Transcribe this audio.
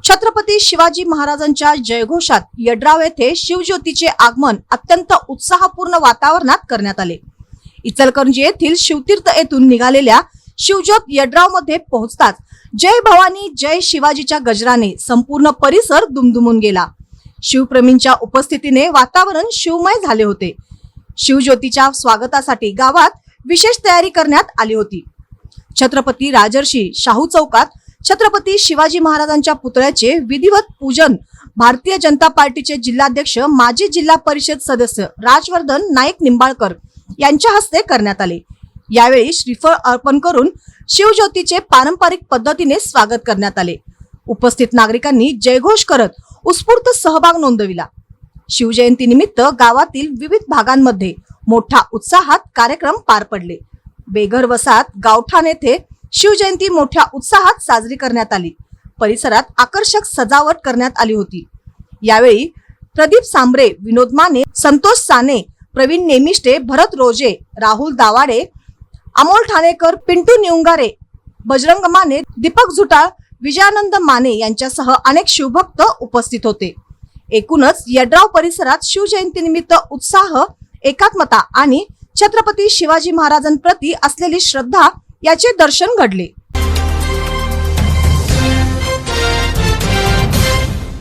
छत्रपती शिवाजी महाराजांच्या जयघोषात यड्राव येथे शिवज्योतीचे आगमन अत्यंत उत्साहपूर्ण वातावरणात करण्यात आले। इचलकरंजी येथील शिवतीर्थ येथून निघालेल्या शिवज्योत यड्राव मध्ये पोहोचताच जय भवानी जय शिवाजीच्या गजराने संपूर्ण परिसर दुमदुमून गेला। शिवप्रेमींच्या उपस्थितीने वातावरण शिवमय झाले होते। शिवज्योतीच्या स्वागतासाठी गावात विशेष तयारी करण्यात आली होती। छत्रपती राजर्षी शाहू चौकात छत्रपती शिवाजी महाराजांच्या पुतळ्याचे विधिवत पूजन भारतीय जनता पार्टीचे जिल्हाध्यक्ष माजी जिल्हा परिषद सदस्य राजवर्धन नाईक निंबाळकर यांच्या हस्ते करण्यात आले। यावेळी श्रीफळ अर्पण करून शिवज्योतीचे पारंपरिक पद्धतीने स्वागत करण्यात आले। उपस्थित नागरिकांनी जयघोष करत उत्स्फूर्त सहभाग नोंदविला। शिवजयंती निमित्त गावातील विविध भागांमध्ये मोठ्या उत्साहात कार्यक्रम पार पडले। बेघर वसाहत गावठाण येथे शिवजयंती मोठ्या उत्साहात साजरी करण्यात आली। परिसरात आकर्षक सजावट करण्यात आली होती। यावेळी प्रदीप सांबरे, विनोद माने, संतोष साने, प्रवीण नेमिष्टे, भरत रोजे, राहुल दावाडे, अमोल ठाणेकर, पिंटू निउंगारे, बजरंग माने, दीपक झुटाळ, विजयानंद माने यांच्यासह अनेक शिवभक्त उपस्थित होते। एकूणच यड्राव परिसरात शिवजयंती निमित्त उत्साह, एकात्मता आणि छत्रपती शिवाजी महाराजांप्रती असलेली श्रद्धा याचे दर्शन घडले।